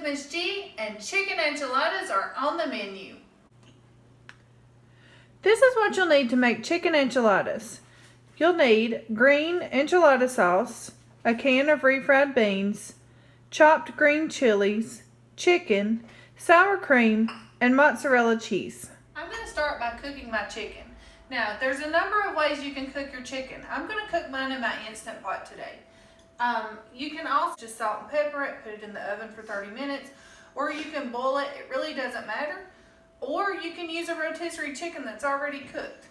Miss G, and chicken enchiladas are on the menu. This is what you'll need to make chicken enchiladas. You'll need green enchilada sauce, a can of refried beans, chopped green chilies, chicken, sour cream, and mozzarella cheese. I'm going to start by cooking my chicken. Now, there's a number of ways you can cook your chicken. I'm going to cook mine in my Instant Pot today. You can also just salt and pepper it, put it in the oven for 30 minutes, or you can boil it. It really doesn't matter. Or you can use a rotisserie chicken that's already cooked.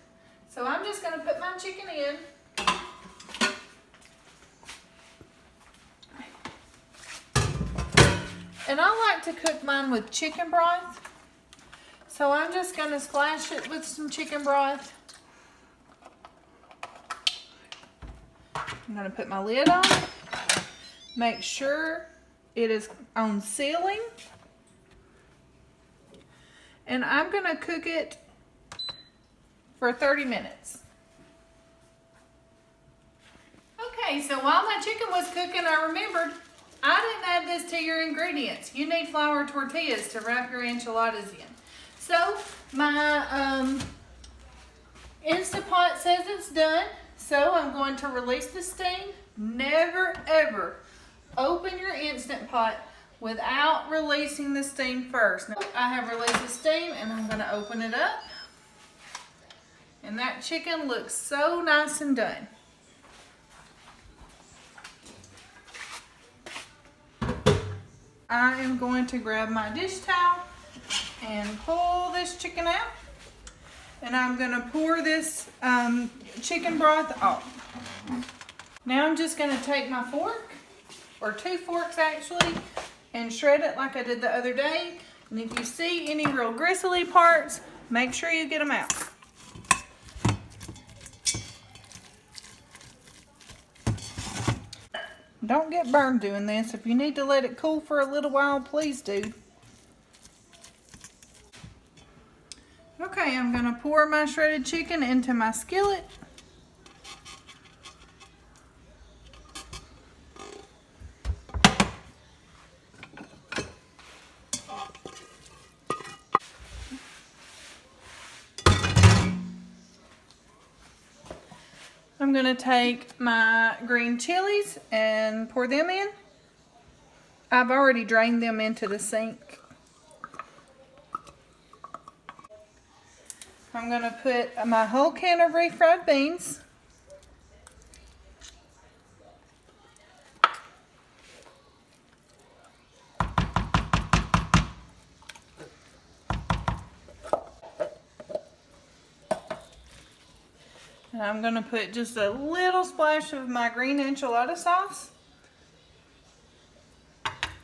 So I'm just going to put my chicken in. And I like to cook mine with chicken broth. So I'm just going to splash it with some chicken broth. I'm going to put my lid on. Make sure it is on sealing. And I'm going to cook it for 30 minutes. Okay, so while my chicken was cooking, I remembered I didn't add this to your ingredients. You need flour tortillas to wrap your enchiladas in. So my Instant Pot says it's done. So I'm going to release the steam. Never ever open your Instant Pot without releasing the steam first. Now, I have released the steam and I'm going to open it up. And that chicken looks so nice and done. I am going to grab my dish towel and pull this chicken out. And I'm going to pour this chicken broth off. Now I'm just going to take my fork, or 2 forks actually, and shred it like I did the other day. And if you see any real gristly parts, make sure you get them out. Don't get burned doing this. If you need to let it cool for a little while, please do. Okay, I'm going to pour my shredded chicken into my skillet. I'm going to take my green chilies and pour them in. I've already drained them into the sink. I'm going to put my whole can of refried beans. And I'm going to put just a little splash of my green enchilada sauce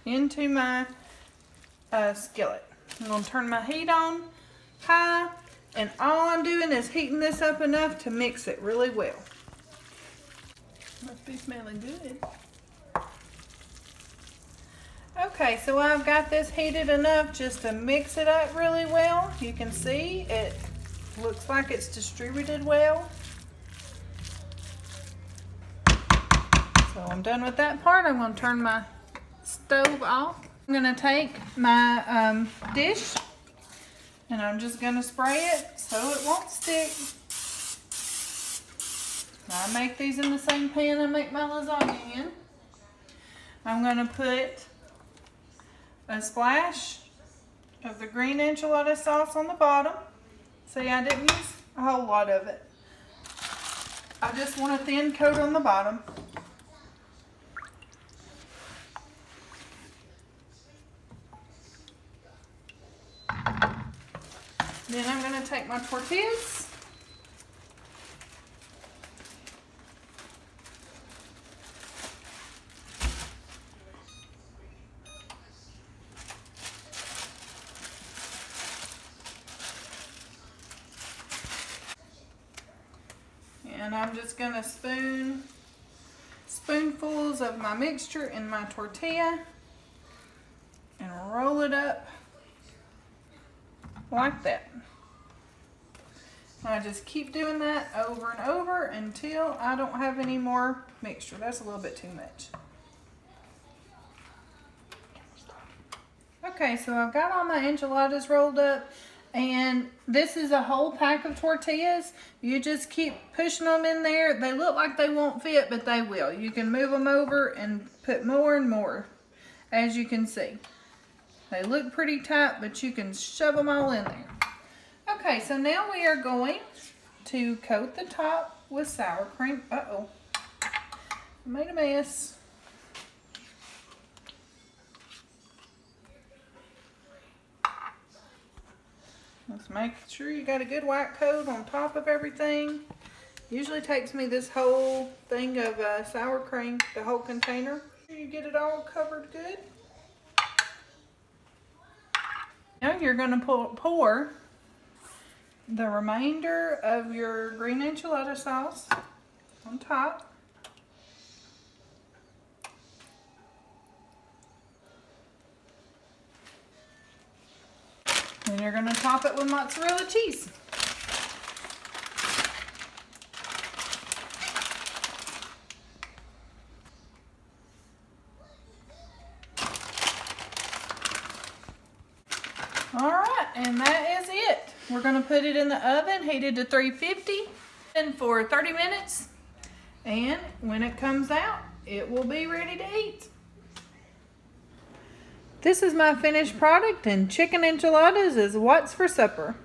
into my skillet. I'm going to turn my heat on high, and all I'm doing is heating this up enough to mix it really well. Must be smelling good. Okay, so I've got this heated enough just to mix it up really well. You can see it looks like it's distributed well. So I'm done with that part. I'm going to turn my stove off. I'm going to take my dish and I'm just going to spray it so it won't stick. I make these in the same pan I make my lasagna in. I'm going to put a splash of the green enchilada sauce on the bottom. See, I didn't use a whole lot of it. I just want a thin coat on the bottom. Then I'm going to take my tortillas. And I'm just going to spoonfuls of my mixture in my tortilla and roll it up like that. I just keep doing that over and over until I don't have any more mixture. That's a little bit too much. Okay, so I've got all my enchiladas rolled up, and this is a whole pack of tortillas. You just keep pushing them in there. They look like they won't fit, but they will. You can move them over and put more and more, as you can see. They look pretty tight, but you can shove them all in there. Okay, so now we are going to coat the top with sour cream. Uh-oh, made a mess. Let's make sure you got a good white coat on top of everything. Usually takes me this whole thing of sour cream, the whole container. You get it all covered good. Now you're going to pour the remainder of your green enchilada sauce on top. And you're going to top it with mozzarella cheese. All right, and that is it. We're going to put it in the oven, heated to 350, and for 30 minutes. And when it comes out, it will be ready to eat. This is my finished product, and chicken enchiladas is what's for supper.